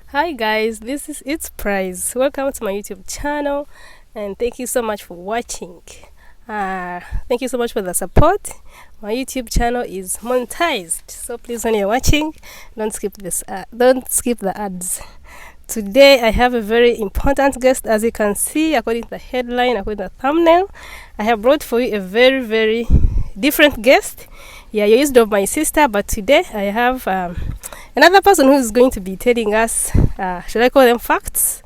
Hi guys, this is It's Prize. Welcome to my YouTube channel and thank you so much for watching. Thank you so much for the support. My YouTube channel is monetized, so please when you're watching, don't skip the ads. Today I have a very important guest, as you can see according to the headline, according to the thumbnail. I have brought for you a very different guest. Yeah, you used of my sister, but today I have another person who is going to be telling us, should I call them facts?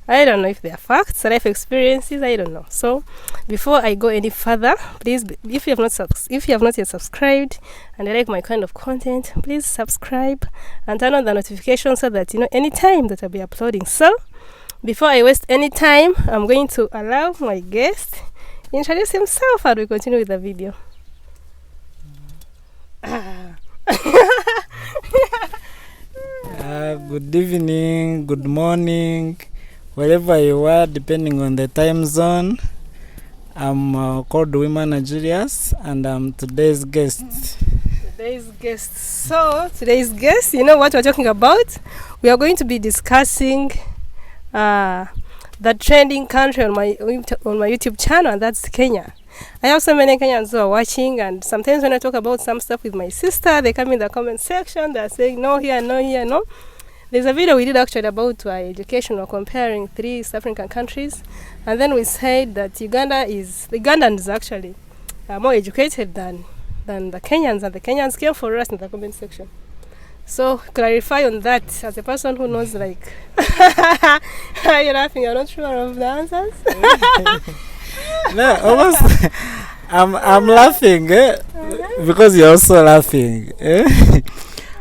I don't know if they are facts, life experiences, I don't know. So before I go any further, please, if you have not yet subscribed and you like my kind of content, please subscribe and turn on the notification so that you know anytime that I'll be uploading. So before I waste any time, I'm going to allow my guest introduce himself and we continue with the video. Good evening, good morning, wherever you are, depending on the time zone. I'm called Wimana Julius, and I'm today's guest. So today's guest, you know what we're talking about? We are going to be discussing the trending country on my YouTube channel, and that's Kenya. I have so many Kenyans who are watching, and sometimes when I talk about some stuff with my sister, they come in the comment section, they're saying no here, no here, no. There's a video we did actually about education. We're comparing 3 East African countries, and then we said that the Ugandans actually are more educated than the Kenyans, and the Kenyans came for us in the comment section. So clarify on that as a person who knows, like, you're laughing, you're not sure of the answers? No, almost. I'm laughing because you're also laughing.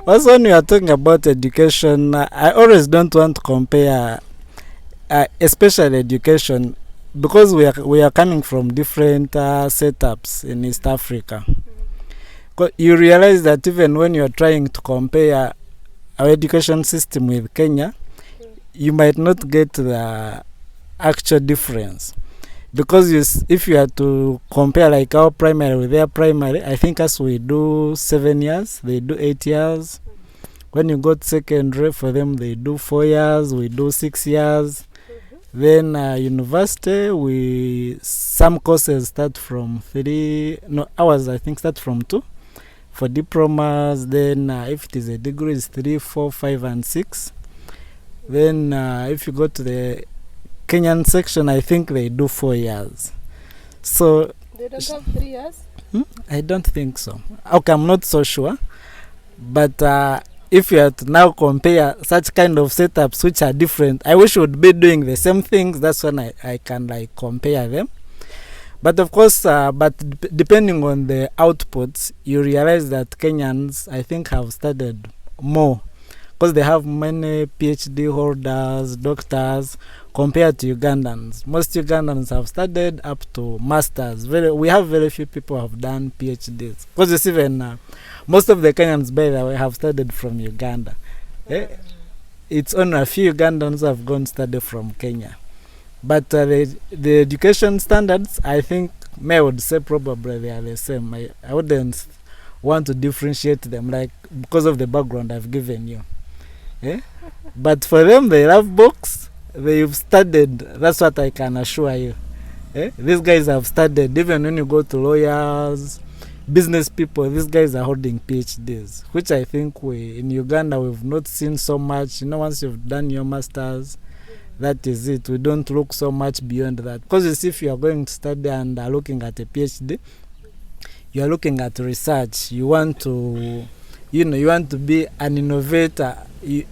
Also, when we are talking about education, I always don't want to compare, especially education, because we are coming from different setups in East Africa. You realize that even when you are trying to compare our education system with Kenya, you might not get the actual difference. Because if you are to compare like our primary with their primary, I think as we do 7 years, they do 8 years. When you go to secondary, for them they do 4 years, we do 6 years. Then university, some courses start from 3, no, ours I think start from 2 for diplomas. Then if it is a degree, it's 3, 4, 5 and 6. Then if you go to the Kenyan section, I think they do 4 years. So They don't have 3 years? I don't think so. Okay, I'm not so sure. But if you are to now compare such kind of setups which are different, I wish we would be doing the same things. That's when I can like compare them. But of course, depending on the outputs, you realize that Kenyans, I think, have studied more because they have many PhD holders, doctors, compared to Ugandans. Most Ugandans have studied up to masters. We have very few people who have done PhDs. Because it's even most of the Kenyans, by the way, have studied from Uganda. It's only a few Ugandans who have gone study from Kenya. But the education standards, I think, I would say probably they are the same. I wouldn't want to differentiate them, like, because of the background I've given you. But for them, they love books. They've studied. That's what I can assure you. These guys have studied. Even when you go to lawyers, business people, these guys are holding PhDs, which I think in Uganda we've not seen so much. Once you've done your masters, that is it. We don't look so much beyond that. Because if you are going to study and are looking at a PhD, you are looking at research. You want to, you want to be an innovator. You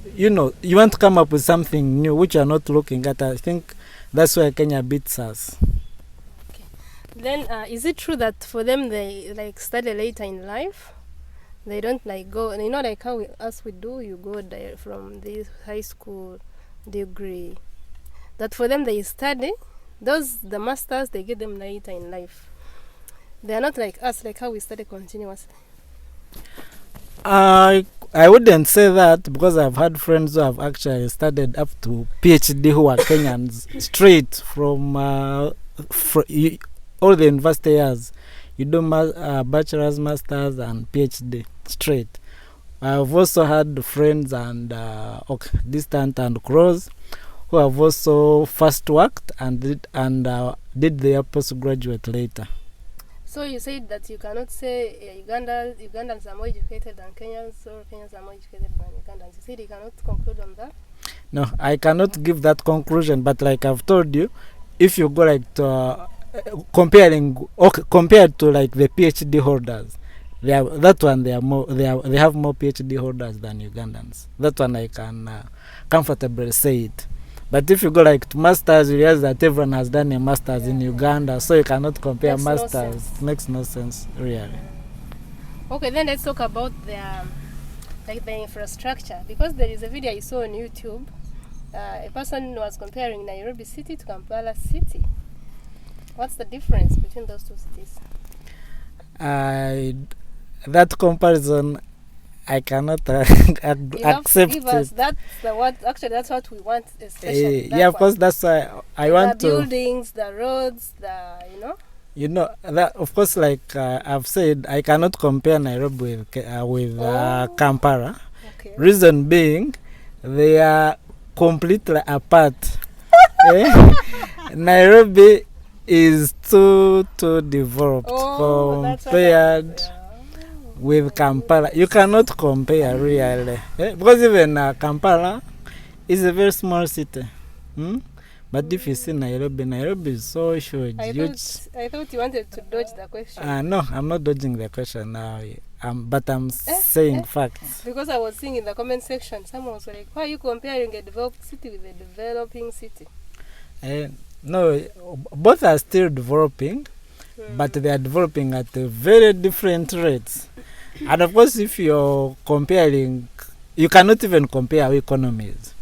want to come up with something new which you are not looking at. I think that's where Kenya beats us. Okay. Then is it true that for them they like study later in life? They don't like go, like how we do, you go there from the high school degree. That for them they study, the masters, they get them later in life. They are not like us, like how we study continuously. I wouldn't say that, because I've had friends who have actually studied up to PhD who are Kenyans straight from all the university years. you do bachelor's, master's, and PhD straight. I've also had friends and distant and close who have also first worked and did their postgraduate later. So you said that you cannot say Ugandans are more educated than Kenyans, or Kenyans are more educated than Ugandans. You said you cannot conclude on that? No, I cannot give that conclusion, but like I've told you, if you go like to, compared to like the PhD holders, they have more PhD holders than Ugandans. That one I can comfortably say it. But if you go like to masters, you realize that everyone has done a masters in Uganda, so you cannot compare masters. Makes no sense, really. Okay, then let's talk about the infrastructure, because there is a video I saw on YouTube. A person was comparing Nairobi city to Kampala city. What's the difference between those two cities? That comparison, I cannot accept it. That's what we want, especially. Of course, that's why I want the buildings, the roads, that, of course, like I've said, I cannot compare Nairobi with Kampala. Okay. Reason being, they are completely apart. Nairobi is too developed compared with Kampala. You cannot compare really, because even Kampala is a very small city. But if you see Nairobi is so huge. I thought you wanted to dodge the question. No, I'm not dodging the question now. But I'm saying facts. Because I was seeing in the comment section, someone was like, why are you comparing a developed city with a developing city? No, both are still developing, but they are developing at a very different rates. And of course, if you're comparing, you cannot even compare our economies.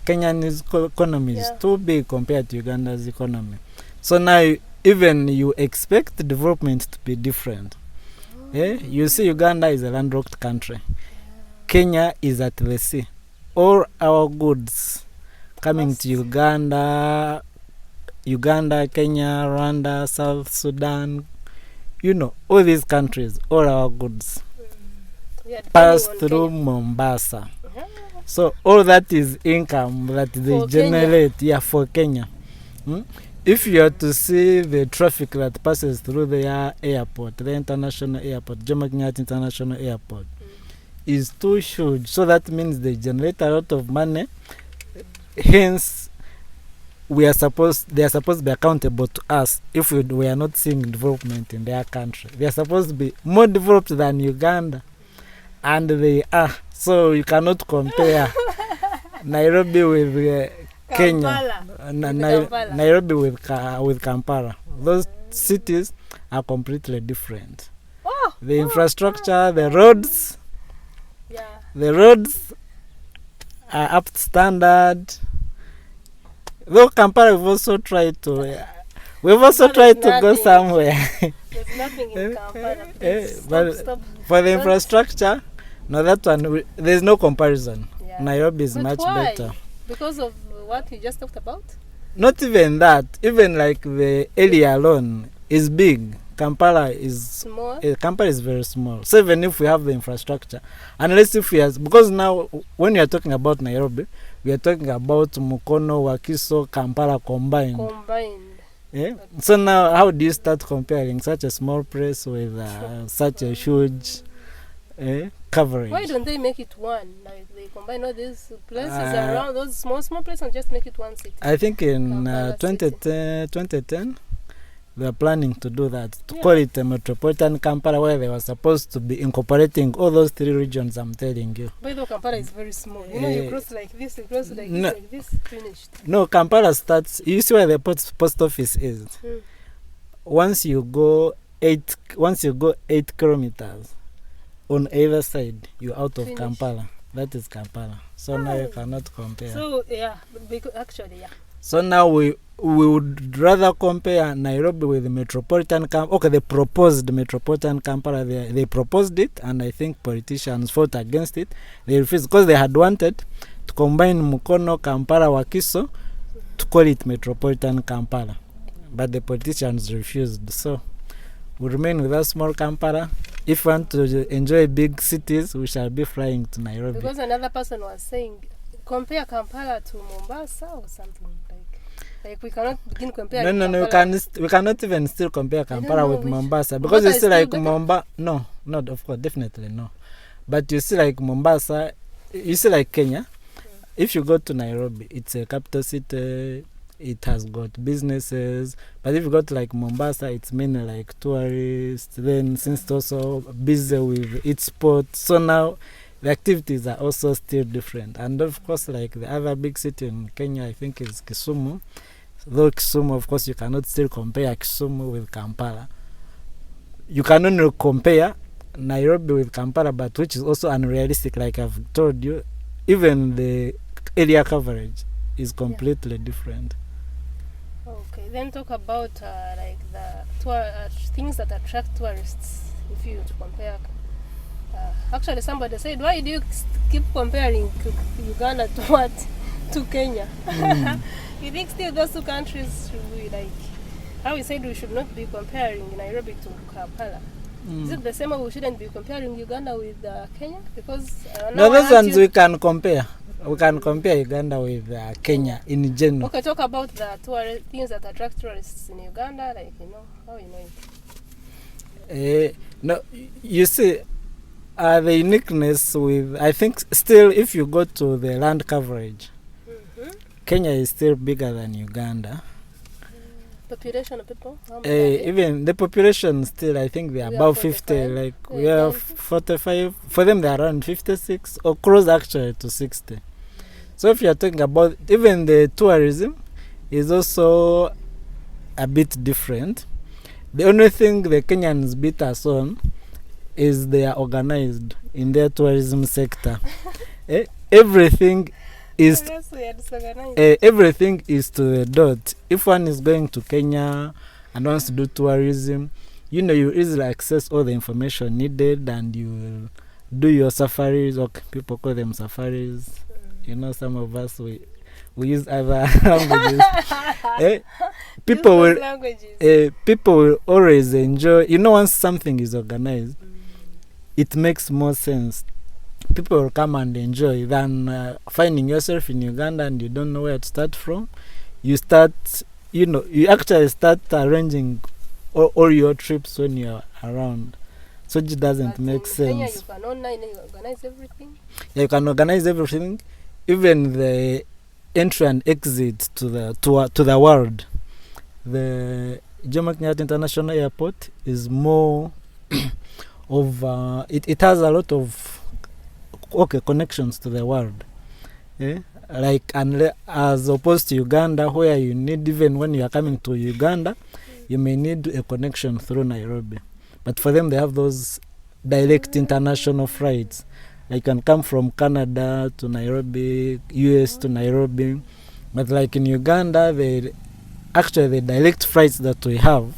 Kenya's economy is too big compared to Uganda's economy. So now, even you expect the development to be different. You see, Uganda is a landlocked country. Kenya is at the sea. All our goods coming to Uganda, Kenya, Rwanda, South Sudan, all these countries, all our goods pass through Mombasa. So all that is income that they generate for Kenya. If you are to see the traffic that passes through the airport, the international airport, Jomo Kenyatta International Airport, is too huge. So that means they generate a lot of money. Hence, they are supposed to be accountable to us if we are not seeing development in their country. They are supposed to be more developed than Uganda, and they are. So you cannot compare Nairobi with Kenya, Nairobi with Kampala. Those cities are completely different. The infrastructure, the roads are up to standard. Though Kampala, we've also tried to go somewhere. There's nothing in Kampala. Stop. For the infrastructure, no, that one there's no comparison. Nairobi is much better. Because of what you just talked about? Not even that. Even like the area alone is big. Kampala is small. Kampala is very small. So even if we have the infrastructure, unless if we have, because now when you are talking about Nairobi, we are talking about Mukono, Wakiso, Kampala combined. So now how do you start comparing such a small place with such a huge coverage? Why don't they make it one? Like they combine all these places around, those small places, and just make it one city? I think in 2010, they are planning to do that, to call it a metropolitan Kampala, where they were supposed to be incorporating all those three regions I'm telling you. But though Kampala is very small, you cross like this, you cross like this, like this, finished. No, Kampala starts, you see where the post office is. Once you go 8 kilometers on either side, you're out of Kampala. That is Kampala. So now you cannot compare. So So now we would rather compare Nairobi with the metropolitan the proposed metropolitan Kampala. They proposed it, and I think politicians fought against it. They refused because they had wanted to combine Mukono, Kampala, Wakiso to call it metropolitan Kampala, but the politicians refused. So we remain with a small Kampala. If we want to enjoy big cities, we shall be flying to Nairobi. Because another person was saying, compare Kampala to Mombasa or something like we cannot begin comparing. No, we cannot even still compare Kampala with Mombasa, because you see like Mombasa. No, not of course, definitely no. But you see like Mombasa, you see like Kenya. If you go to Nairobi, it's a capital city. It has got businesses, but if you go to like Mombasa, it's mainly like tourists. Then since it's also busy with its sports, so now the activities are also still different. And of course, like the other big city in Kenya, I think is Kisumu. Though Kisumu, of course, you cannot still compare Kisumu with Kampala. You can only compare Nairobi with Kampala, but which is also unrealistic. Like I've told you, even the area coverage is completely different. Okay, then talk about like the things that attract tourists. If you compare, actually somebody said, why do you keep comparing Uganda to what? To Kenya? You think still those two countries should be like, how we said we should not be comparing Nairobi to Kampala? Is it the same way we shouldn't be comparing Uganda with Kenya? Because no, those ones we can compare. We can compare Uganda with Kenya in general. Okay, talk about the things that attract tourists in Uganda, like, how you know it. No, you see, the uniqueness with, I think still if you go to the land coverage, Kenya is still bigger than Uganda. Population of people? How many even the population still, I think they are about 50, like we are 45. For them they are around 56 or close actually to 60. So if you are talking about, even the tourism is also a bit different. The only thing the Kenyans beat us on is they are organized in their tourism sector. Everything is everything is to the dot. If one is going to Kenya and wants to do tourism, you easily access all the information needed, and you will do your safaris, or people call them safaris. Some of us we use other languages. People will always enjoy. Once something is organized, it makes more sense. People will come and enjoy than finding yourself in Uganda and you don't know where to start from. You actually start arranging all your trips when you are around. So it doesn't make sense. Kenya, you can organize everything. Yeah, you can organize everything. Even the entry and exit to the world. The Jomo Kenyatta International Airport is more of it has a lot of connections to the world. Like as opposed to Uganda, where you need, even when you are coming to Uganda, you may need a connection through Nairobi. But for them, they have those direct international flights. Like you can come from Canada to Nairobi, US to Nairobi. But like in Uganda, the direct flights that we have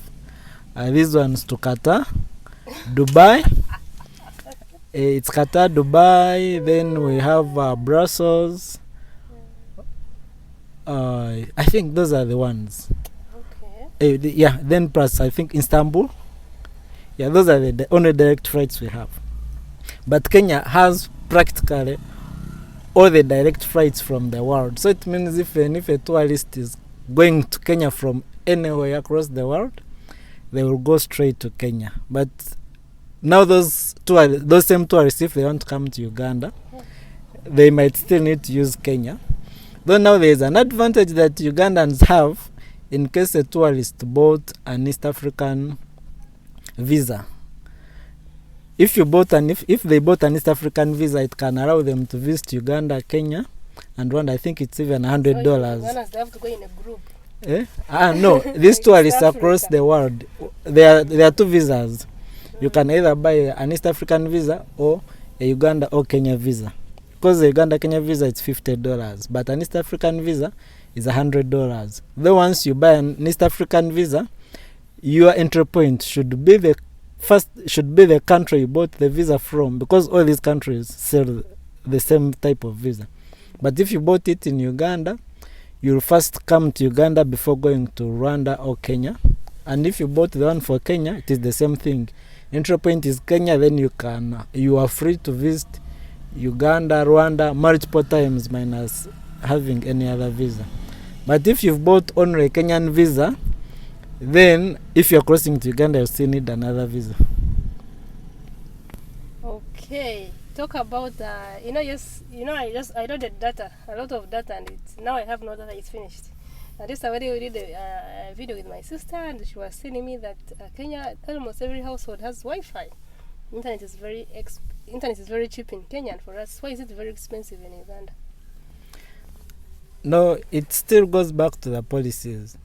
are these ones to Qatar, Dubai. It's Qatar, Dubai. Then we have Brussels. I think those are the ones. Okay. Then plus I think Istanbul. Yeah, those are the only direct flights we have. But Kenya has practically all the direct flights from the world. So it means if a tourist is going to Kenya from anywhere across the world, they will go straight to Kenya. But now those same tourists, if they want to come to Uganda, they might still need to use Kenya. Though now there is an advantage that Ugandans have in case a tourist bought an East African visa. If they bought an East African visa, it can allow them to visit Uganda, Kenya, and Rwanda. I think it's even $100. They have to go in a group. No, these tourists across the world, there are two visas. You can either buy an East African visa or a Uganda or Kenya visa. Because the Uganda-Kenya visa is $50, but an East African visa is $100. Though once you buy an East African visa, your entry point should be the country you bought the visa from, because all these countries sell the same type of visa. But if you bought it in Uganda, you'll first come to Uganda before going to Rwanda or Kenya, And if you bought the one for Kenya, it is the same thing. Entry point is Kenya, then you are free to visit Uganda, Rwanda multiple times minus having any other visa. But if you've bought only a Kenyan visa, then if you're crossing to Uganda, you still need another visa. Okay, talk about I loaded data, a lot of data, and now I have no data. It's finished. And this already we did a video with my sister, and she was telling me that Kenya, almost every household has Wi-Fi. Internet is very cheap in Kenya, and for us, why is it very expensive in Uganda? No, it still goes back to the policies.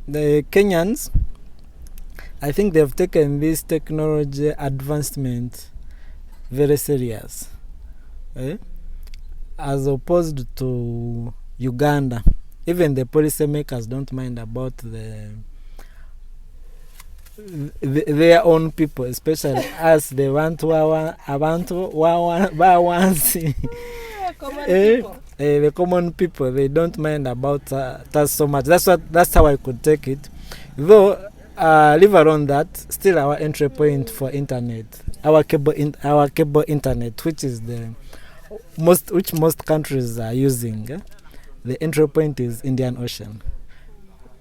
The Kenyans, I think they've taken this technology advancement very serious, as opposed to Uganda. Even the policymakers don't mind about their own people, especially us, the the common people. They don't mind about that so much. That's how I could take it. Though, leave alone that, still our entry point for internet, our cable internet, which is most countries are using. The entry point is Indian Ocean,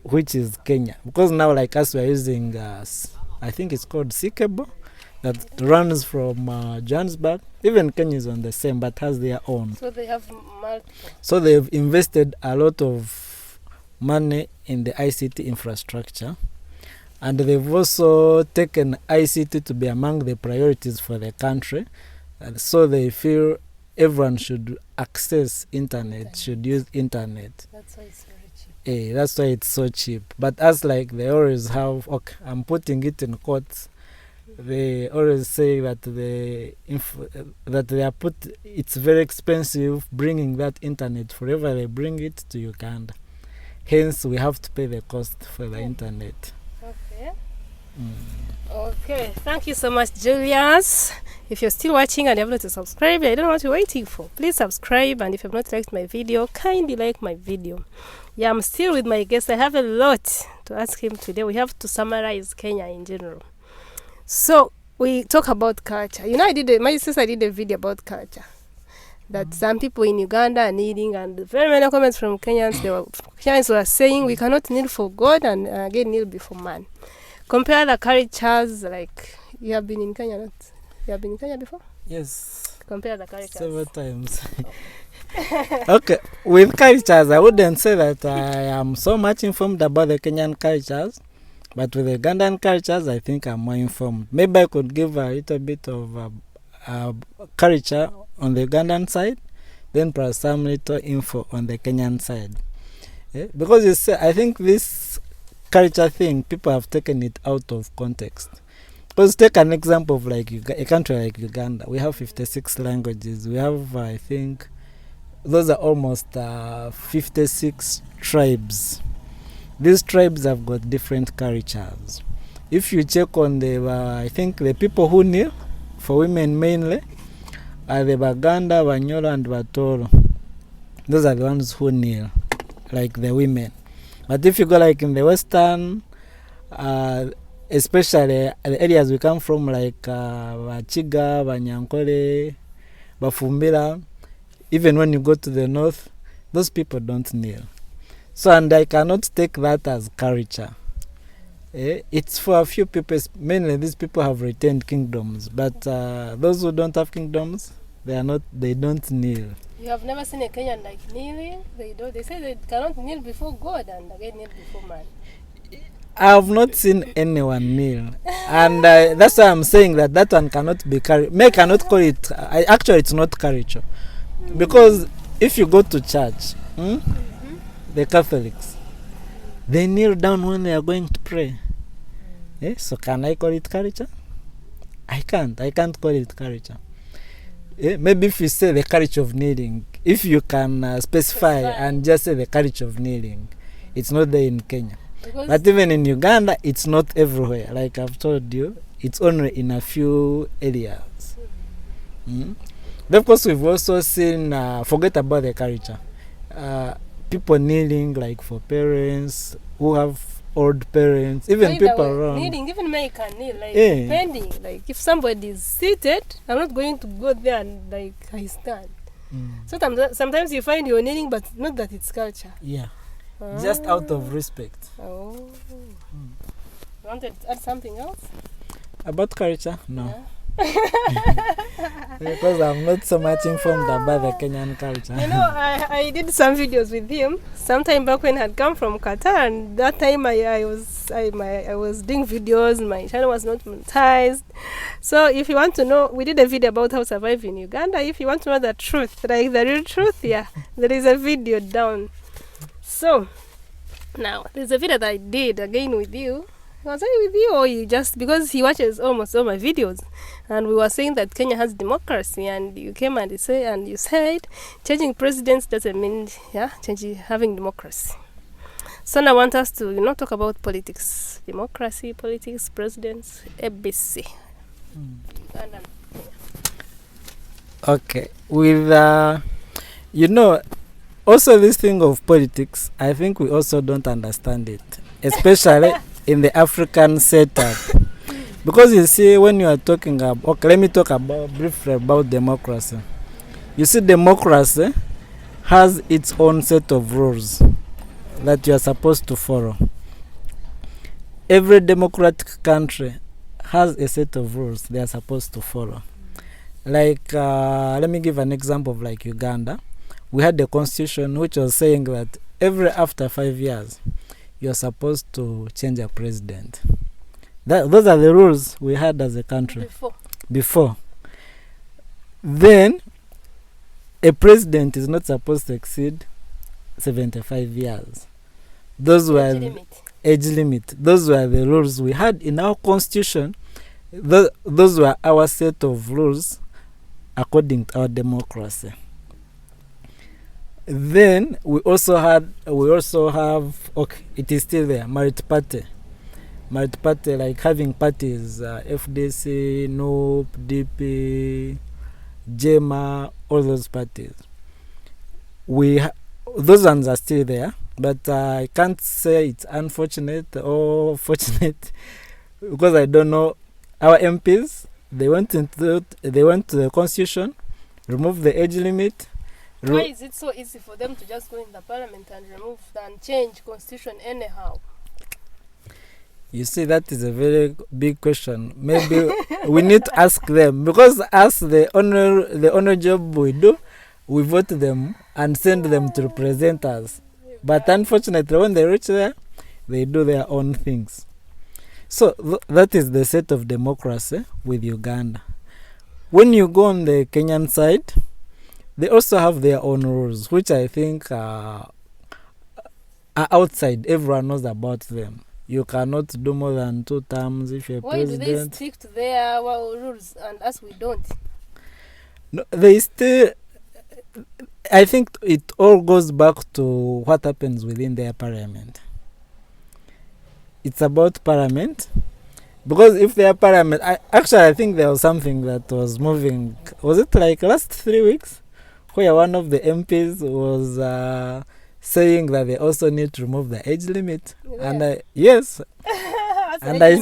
which is Kenya. Because now, like us, we are using, I think it's called Sea Cable, that runs from Johannesburg. Even Kenya is on the same, but has their own. So they have multiple. So they've invested a lot of money in the ICT infrastructure. And they've also taken ICT to be among the priorities for the country. And so they feel everyone should access internet, should use internet. That's why it's very cheap. That's why it's so cheap. But as like they always have, okay, I'm putting it in quotes, they always say that it's very expensive bringing that internet forever they bring it to Uganda. Hence, we have to pay the cost for the internet. Okay. Okay, thank you so much, Julius. If you're still watching and you have not subscribed, I don't know what you're waiting for. Please subscribe, and if you have not liked my video, kindly like my video. Yeah, I'm still with my guest. I have a lot to ask him today. We have to summarize Kenya in general. So we talk about culture. My sister did a video about culture that some people in Uganda are kneeling, and very many comments from Kenyans. Kenyans were saying we cannot kneel for God and again kneel before man. Compare the cultures. Like, you have been in Kenya, not? You have been in Kenya before? Yes. Compare the cultures. Several times. Okay, with cultures, I wouldn't say that I am so much informed about the Kenyan cultures, but with the Ugandan cultures, I think I'm more informed. Maybe I could give a little bit of culture on the Ugandan side, then perhaps some little info on the Kenyan side. Because you see, I think this culture thing, people have taken it out of context. Because take an example of like a country like Uganda. We have 56 languages. We have, I think, those are almost 56 tribes. These tribes have got different cultures. If you check on I think the people who kneel, for women mainly, are the Baganda, Banyoro, and Batoro. Those are the ones who kneel, like the women. But if you go like in the western, especially the areas we come from, like Bachiga, Banyankole, Bafumbira, even when you go to the north, those people don't kneel. So, and I cannot take that as culture. It's for a few people, mainly these people have retained kingdoms, but those who don't have kingdoms, they don't kneel. You have never seen a Kenyan like kneeling? They say they cannot kneel before God and again kneel before man. I have not seen anyone kneel, and that's why I'm saying that one cannot be culture. I cannot call it. Actually, it's not culture, because if you go to church, the Catholics, they kneel down when they are going to pray. So can I call it culture? I can't call it culture. Maybe if you say the culture of kneeling, if you can specify and just say the culture of kneeling, it's not there in Kenya. But even in Uganda, it's not everywhere. Like I've told you, it's only in a few areas. Then of course, we've also seen, forget about the culture, people kneeling like for parents who have old parents, even Either people way, around. kneeling, even me I can kneel, like Eh. bending. Like if somebody is seated, I'm not going to go there and like I stand. Sometimes you find you're kneeling, but not that it's culture. Yeah, just out of respect. Oh. You wanted to add something else? About culture? No. Yeah. Because I'm not so much informed about the Kenyan culture. You know, I did some videos with him sometime back when I had come from Qatar, and that time I was doing videos. My channel was not monetized. So if you want to know, we did a video about how to survive in Uganda. If you want to know the truth, like the real truth, yeah, there is a video down. So now there's a video that I did again with you. Was I with you, or you just because he watches almost all my videos, and we were saying that Kenya has democracy, and you came and you said changing presidents doesn't mean having democracy. So now I want us to talk about politics, democracy, politics, presidents, ABC. Okay, with also this thing of politics, I think we also don't understand it, especially in the African setup. Because you see, when you are talking about, okay, let me talk briefly about democracy. You see, democracy has its own set of rules that you are supposed to follow. Every democratic country has a set of rules they are supposed to follow. Like, let me give an example of like Uganda. We had a constitution which was saying that after 5 years, you're supposed to change a president. Those are the rules we had as a country before. Then a president is not supposed to exceed 75 years. Those were age limit. Those were the rules we had in our constitution. Those were our set of rules according to our democracy. Then we also have okay, it is still there, multi-party, like having parties, FDC, NUP, DP, JEMA, all those parties. Those ones are still there, but I can't say it's unfortunate or fortunate because I don't know. Our MPs, they went to the constitution, remove the age limit. Why is it so easy for them to just go in the parliament and remove and change constitution anyhow? You see, that is a very big question. Maybe we need to ask them, because as the honor job we do, we vote them and send them to represent us. But unfortunately, when they reach there, they do their own things. So that is the set of democracy with Uganda. When you go on the Kenyan side, they also have their own rules, which I think are outside. Everyone knows about them. You cannot do more than 2 terms if you're president. Why do they stick to their rules and us we don't? No, they still. I think it all goes back to what happens within their parliament. It's about parliament. Because if their parliament... I think there was something that was moving. Was it like last 3 weeks? Where one of the MPs was saying that they also need to remove the age limit. Yeah. And yes. And I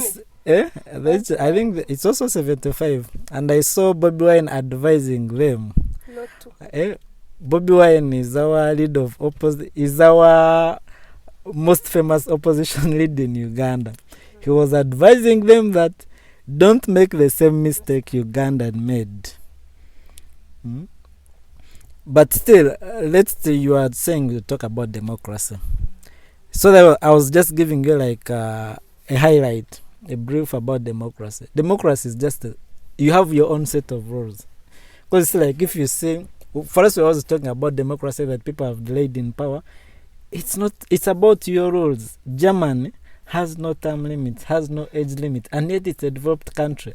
think it's also 75. And I saw Bobi Wine advising them. Not to. Bobi Wine is our leader of is our most famous opposition leader in Uganda. He was advising them that don't make the same mistake Uganda made. But still, let's say you are saying you talk about democracy. So that I was just giving you like a highlight, a brief about democracy. Democracy is just you have your own set of rules. Because it's like if you say, first we were also talking about democracy that people have delayed in power. It's not. It's about your rules. Germany has no term limit, has no age limit, and yet it's a developed country.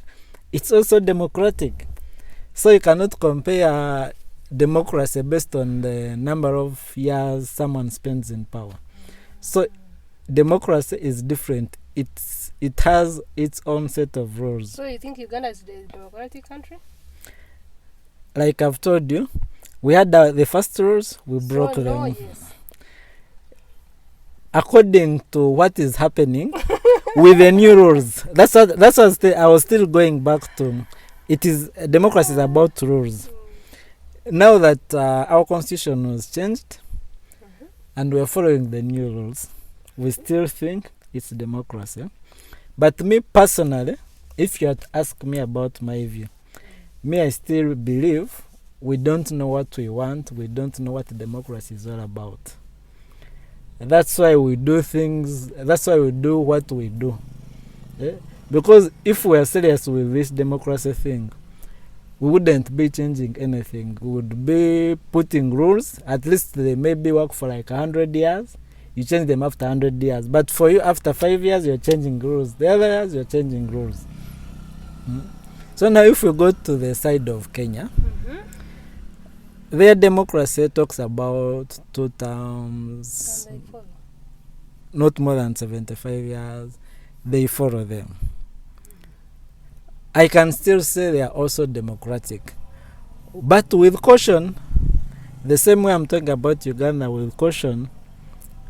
It's also democratic. So you cannot compare democracy based on the number of years someone spends in power. So democracy is different. It has its own set of rules. So you think Uganda is a democratic country? Like I've told you, we had the first rules, we broke them. Yes. according to what is happening with the new rules. That's what I was still going back to. It is democracy is about rules. Now that our constitution was changed and we're following the new rules, we still think it's democracy. But me personally, if you had asked me about my view, I still believe we don't know what we want. We don't know what democracy is all about. And that's why we do things. That's why we do what we do. Yeah? Because if we are serious with this democracy thing, we wouldn't be changing anything. We would be putting rules. At least they maybe work for like 100 years. You change them after 100 years. But for you, after 5 years, you're changing rules. The other years, you're changing rules. So now if we go to the side of Kenya, their democracy talks about 2 terms, not more than 75 years. They follow them. I can still say they are also democratic. But with caution, the same way I'm talking about Uganda with caution,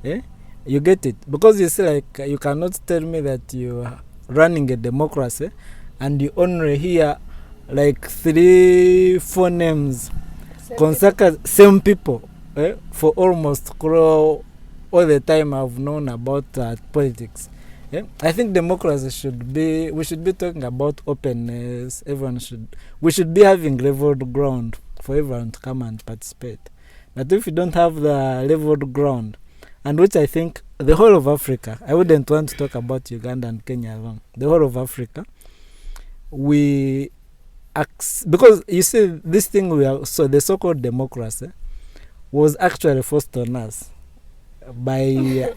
you get it? Because you see, like, you cannot tell me that you are running a democracy and you only hear like 3-4 names, same people, for almost all the time I've known about politics. I think democracy we should be talking about openness. We should be having leveled ground for everyone to come and participate. But if you don't have the leveled ground, and which I think the whole of Africa, I wouldn't want to talk about Uganda and Kenya alone, the whole of Africa, because you see this thing the so-called democracy was actually forced on us by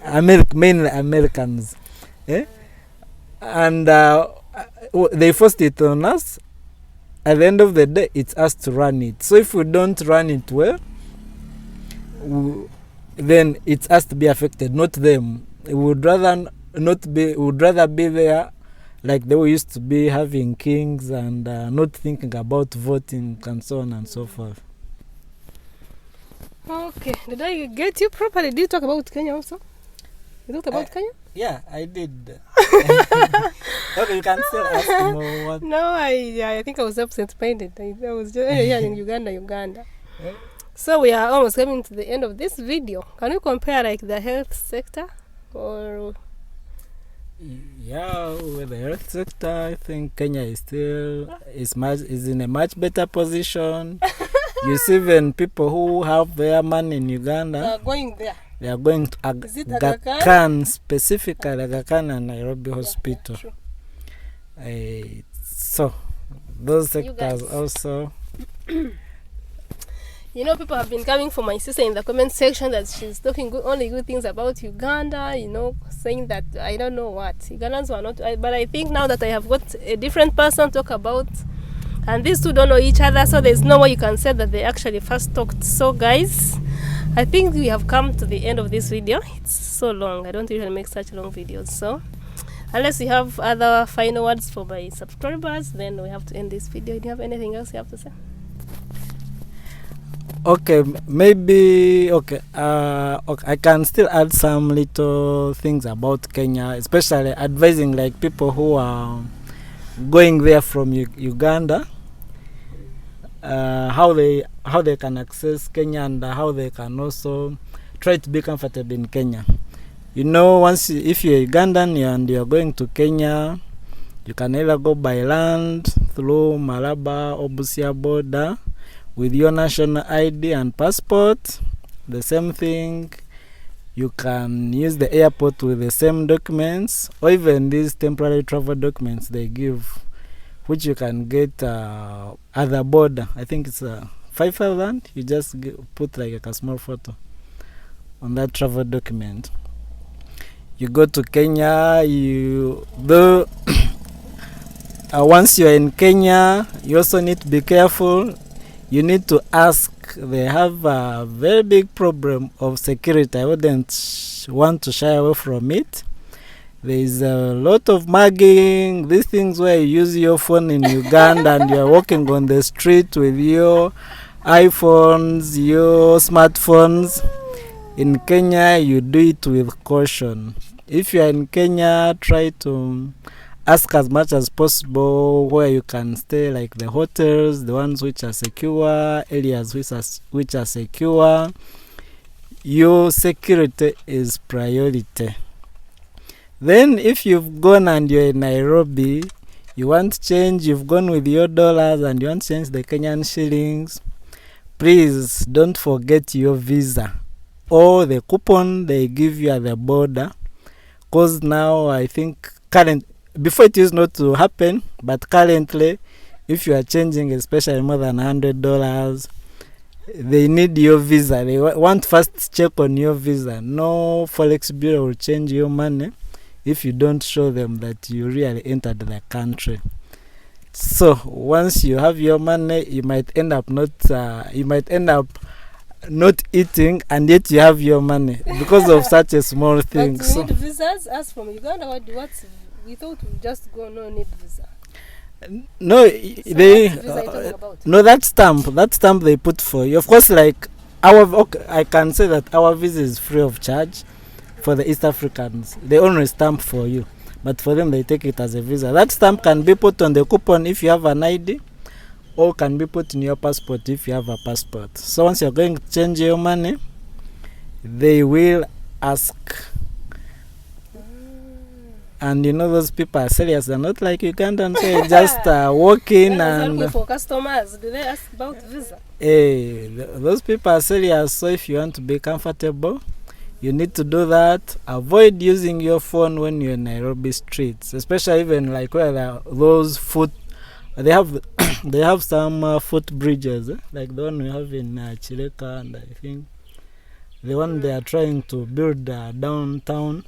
mainly Americans. And they forced it on us. At the end of the day, it's us to run it. So if we don't run it well, then it's us to be affected, not them. We would rather be there like they used to be, having kings and not thinking about voting and so on and so forth. Okay, did I get you properly? Did you talk about Kenya also? You talked about Kenya? Yeah, I did. Okay, you can still ask more. What? No, I think I was absent-minded. I was just here in Uganda. So we are almost coming to the end of this video. Can you compare like the health sector or? Yeah, with the health sector, I think Kenya is still is in a much better position. You see, even people who have their money in Uganda, they are going there. They are going to Aga Khan, specifically Aga Khan and Nairobi Hospital. So those sectors also. You know, people have been coming for my sister in the comment section that she's talking only good things about Uganda, you know, saying that I don't know what. Ugandans were not, but I think now that I have got a different person to talk about, and these two don't know each other, so there's no way you can say that they actually first talked. So guys, I think we have come to the end of this video. It's so long. I don't usually make such long videos. So unless you have other final words for my subscribers, then we have to end this video. Do you have anything else you have to say? Okay, maybe okay. I can still add some little things about Kenya, especially advising like people who are going there from Uganda, how they can access Kenya and how they can also try to be comfortable in Kenya. You know, if you're Ugandan and you're going to Kenya, you can either go by land through Malaba or Busia border with your national ID and passport. The same thing, you can use the airport with the same documents, or even these temporary travel documents they give, which you can get at the border. I think it's 5,000. You just put like a small photo on that travel document. You go to Kenya, once you're in Kenya, you also need to be careful. You need to ask. They have a very big problem of security. I wouldn't want to shy away from it. There is a lot of mugging, these things where you use your phone in Uganda and you're walking on the street with your iPhones, your smartphones. In Kenya, you do it with caution. If you are in Kenya, try to ask as much as possible where you can stay, like the hotels, the ones which are secure, areas which are secure. Your security is priority. Then if you've gone and you're in Nairobi, you want change, you've gone with your dollars and you want to change the Kenyan shillings, please don't forget your visa or the coupon they give you at the border. Because now I think before it used not to happen, but currently if you are changing especially more than $100, they need your visa. They want first check on your visa. No forex bureau will change your money if you don't show them that you really entered the country. So once you have your money, you might end up not eating, and yet you have your money because of such a small thing. But you need visas. As from Uganda, what we thought we just go, no need visa. No, So they what visa are you talking about? no, that stamp they put for you. Of course, like I can say that our visa is free of charge for the East Africans. They only stamp for you, but for them they take it as a visa. That stamp can be put on the coupon if you have an ID, or can be put in your passport if you have a passport. So once you're going to change your money, they will ask. And you know those people are serious. They're not like Ugandans, so just walk in and for customers, do they ask about visa? those people are serious. So if you want to be comfortable, you need to do that. Avoid using your phone when you're in Nairobi streets, especially even like where there are those foot. They have they have some foot bridges, like the one we have in Chileka, and I think the one they are trying to build downtown.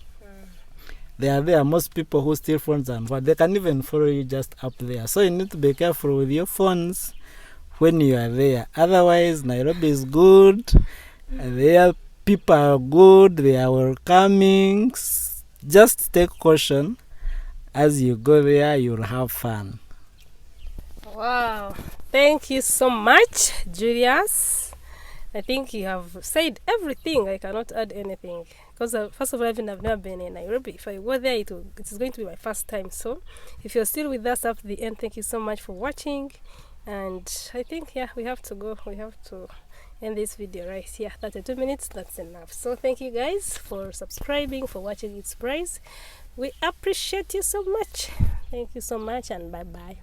They are there. Most people who steal phones and what, they can even follow you just up there. So you need to be careful with your phones when you are there. Otherwise, Nairobi is good. There people are good. They are welcoming. Just take caution. As you go there, you'll have fun. Wow, thank you so much, Julius. I think you have said everything. I cannot add anything because first of all, I've never been in Nairobi. If I go there, it is going to be my first time. So if you're still with us up to the end, thank you so much for watching. And I think we have to go. We have to end this video right here. 32 minutes, that's enough. So thank you guys for subscribing, for watching It's Price. We appreciate you so much. Thank you so much, and bye bye.